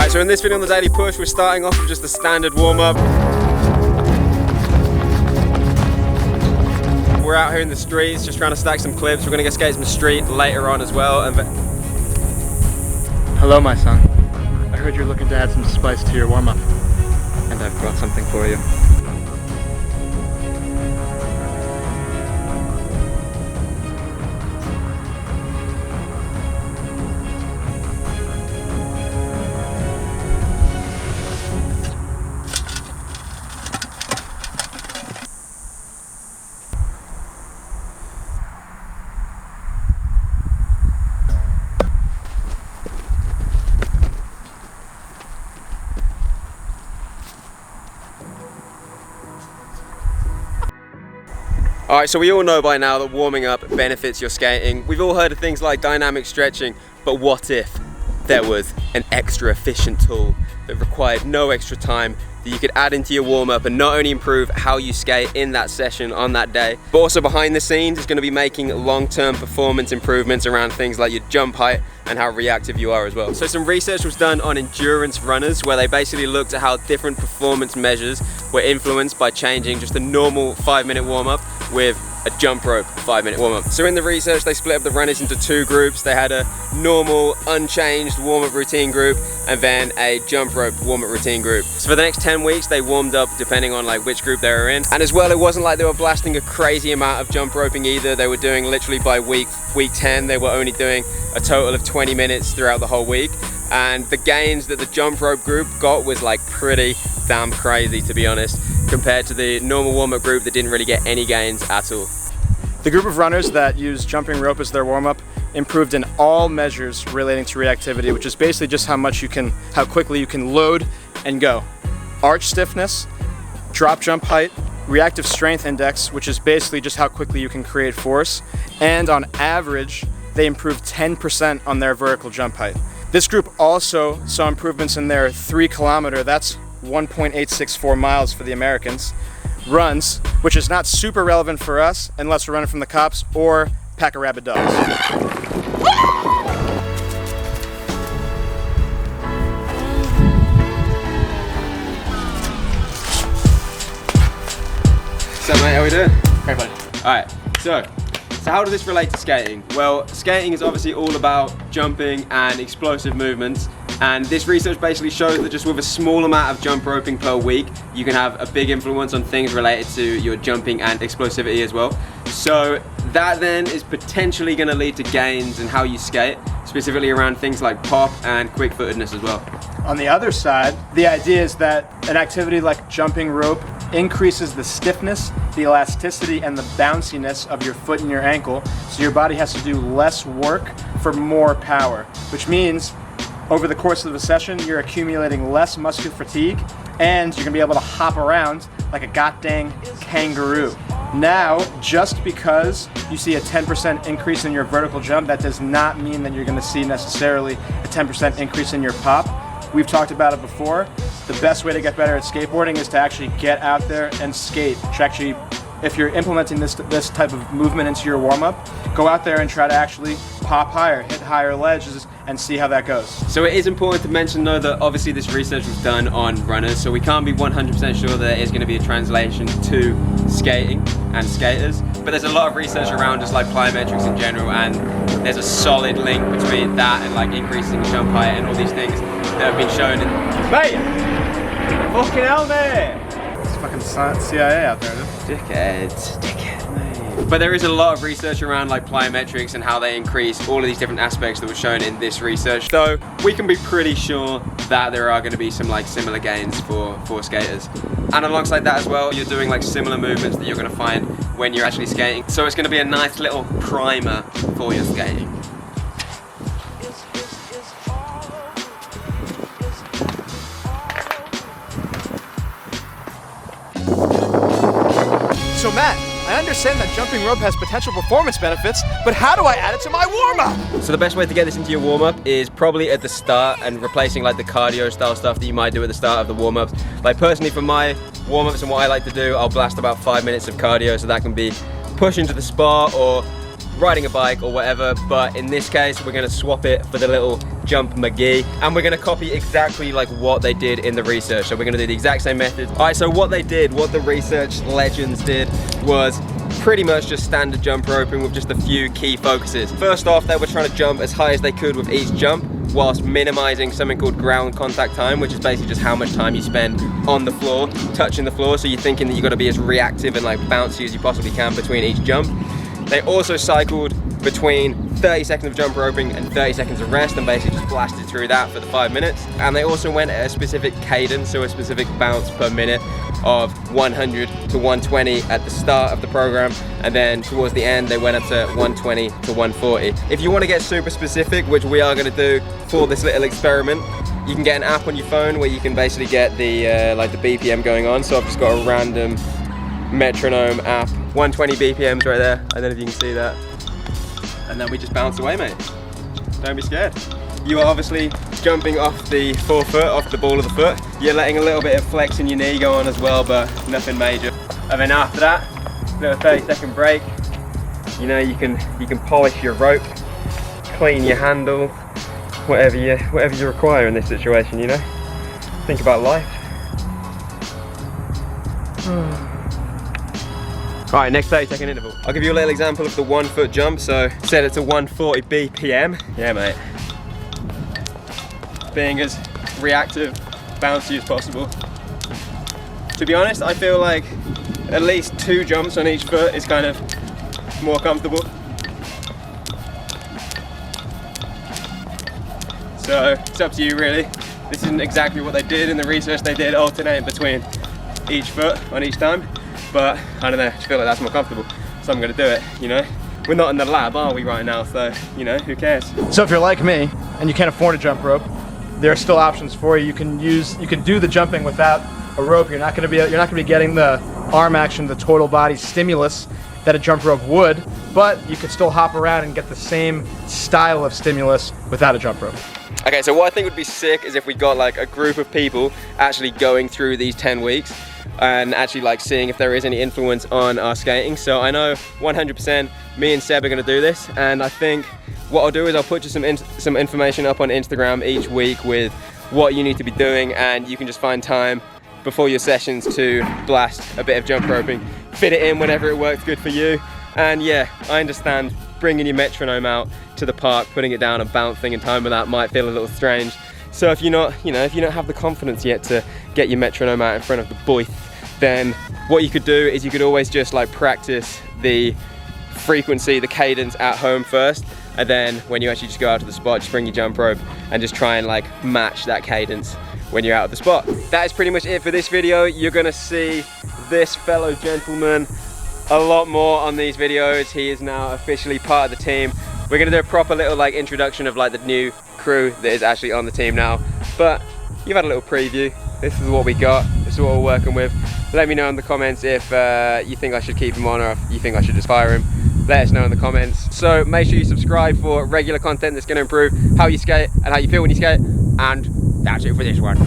Alright, so in this video on the Daily Push, we're starting off with just a standard warm-up. We're out here in the streets, just trying to stack some clips. We're gonna go skate some street later on as well. And hello, my son. I heard you're looking to add some spice to your warm-up, and I've brought something for you. Alright, so we all know by now that warming up benefits your skating. We've all heard of things like dynamic stretching, but what if there was an extra efficient tool that required no extra time that you could add into your warm-up and not only improve how you skate in that session on that day, but also behind the scenes is going to be making long-term performance improvements around things like your jump height and how reactive you are as well. So some research was done on endurance runners where they basically looked at how different performance measures were influenced by changing just a normal 5-minute warm-up with a jump rope 5-minute warm-up. So in the research, they split up the runners into 2 groups. They had a normal, unchanged warm-up routine group and then a jump rope warm-up routine group. So for the next 10 weeks, they warmed up depending on like which group they were in. And as well, it wasn't like they were blasting a crazy amount of jump roping either. They were doing literally by week 10, they were only doing a total of 20 minutes throughout the whole week. And the gains that the jump rope group got was like pretty damn crazy, to be honest, compared to the normal warm-up group that didn't really get any gains at all. The group of runners that used jumping rope as their warm-up improved in all measures relating to reactivity, which is basically just how quickly you can load and go. Arch stiffness, drop jump height, reactive strength index, which is basically just how quickly you can create force, and on average, they improved 10% on their vertical jump height. This group also saw improvements in their 3-kilometer, that's 1.864 miles for the Americans, runs, which is not super relevant for us unless we're running from the cops or pack of rabid dogs. So mate, how we doing? Great, buddy. Alright, so how does this relate to skating? Well, skating is obviously all about jumping and explosive movements. And this research basically shows that just with a small amount of jump roping per week, you can have a big influence on things related to your jumping and explosivity as well. So that then is potentially going to lead to gains in how you skate, specifically around things like pop and quick-footedness as well. On the other side, the idea is that an activity like jumping rope increases the stiffness, the elasticity, and the bounciness of your foot and your ankle, so your body has to do less work for more power, which means over the course of a session, you're accumulating less muscular fatigue, and you're gonna be able to hop around like a goddamn kangaroo. Now, just because you see a 10% increase in your vertical jump, that does not mean that you're gonna see necessarily a 10% increase in your pop. We've talked about it before. The best way to get better at skateboarding is to actually get out there and skate. If you're implementing this type of movement into your warm-up, go out there and try to actually pop higher, hit higher ledges, and see how that goes. So it is important to mention though that obviously this research was done on runners, so we can't be 100% sure that there is going to be a translation to skating and skaters. But there's a lot of research around just like plyometrics in general, and there's a solid link between that and like increasing jump height and all these things that have been shown in... Mate! Fucking hell, mate! It's fucking CIA out there, dude. Dickhead, mate. But there is a lot of research around like plyometrics and how they increase all of these different aspects that were shown in this research. So we can be pretty sure that there are going to be some like similar gains for skaters. And alongside that as well, you're doing like similar movements that you're going to find when you're actually skating. So it's going to be a nice little primer for your skating. So Matt, I understand that jumping rope has potential performance benefits, but how do I add it to my warm-up? So the best way to get this into your warm-up is probably at the start and replacing like the cardio style stuff that you might do at the start of the warm-ups. Like personally for my warm-ups and what I like to do, I'll blast about 5 minutes of cardio, so that can be push into the spot or riding a bike or whatever, but in this case we're gonna swap it for the little jump McGee, and we're gonna copy exactly like what they did in the research. So we're gonna do the exact same method. All right, so what the research legends did was pretty much just standard jump roping with just a few key focuses. First off, they were trying to jump as high as they could with each jump, whilst minimizing something called ground contact time, which is basically just how much time you spend on the floor, touching the floor. So you're thinking that you've got to be as reactive and like bouncy as you possibly can between each jump. They also cycled between 30 seconds of jump roping and 30 seconds of rest, and basically just blasted through that for the 5 minutes. And they also went at a specific cadence, so a specific bounce per minute of 100 to 120 at the start of the program, and then towards the end they went up to 120 to 140. If you want to get super specific, which we are going to do for this little experiment, you can get an app on your phone where you can basically get the like the BPM going on. So I've just got a random metronome app, 120 BPMs right there. I don't know if you can see that. And then we just bounce away, mate. Don't be scared. You are obviously jumping off the forefoot, off the ball of the foot. You're letting a little bit of flex in your knee go on as well, but nothing major. And then after that, little 30-second break. You know, you can polish your rope, clean your handle, whatever you require in this situation. You know, think about life. All right, next 30-second interval. I'll give you a little example of the 1 foot jump. So set it to 140 BPM. Yeah, mate. Being as reactive, bouncy as possible. To be honest, I feel like at least 2 jumps on each foot is kind of more comfortable. So it's up to you really. This isn't exactly what they did in the research. They did alternate between each foot on each time, but I don't know, I just feel like that's more comfortable, so I'm gonna do it, you know? We're not in the lab, are we, right now? So, you know, who cares? So if you're like me and you can't afford a jump rope, there are still options for you. You can do the jumping without a rope. You're not going to be getting the arm action, the total body stimulus that a jump rope would, but you could still hop around and get the same style of stimulus without a jump rope. Okay, so what I think would be sick is if we got like a group of people actually going through these 10 weeks and actually like seeing if there is any influence on our skating. So I know 100% me and Seb are going to do this, and I think what I'll do is I'll put you some information up on Instagram each week with what you need to be doing, and you can just find time before your sessions to blast a bit of jump roping. Fit it in whenever it works good for you. And yeah, I understand bringing your metronome out to the park, putting it down and bouncing in time with that might feel a little strange. So if you're not, if you don't have the confidence yet to get your metronome out in front of the boys, then what you could do is you could always just like practice the frequency, the cadence at home first, and then when you actually just go out to the spot, just bring your jump rope and just try and like match that cadence when you're out of the spot. That is pretty much it for this video. You're gonna see this fellow gentleman a lot more on these videos. He is now officially part of the team. We're gonna do a proper little like introduction of like the new crew that is actually on the team now. But you've had a little preview. This is what we got. This is what we're working with. Let me know in the comments if you think I should keep him on or if you think I should just fire him. Let us know in the comments. So make sure you subscribe for regular content that's going to improve how you skate and how you feel when you skate. And that's it for this one.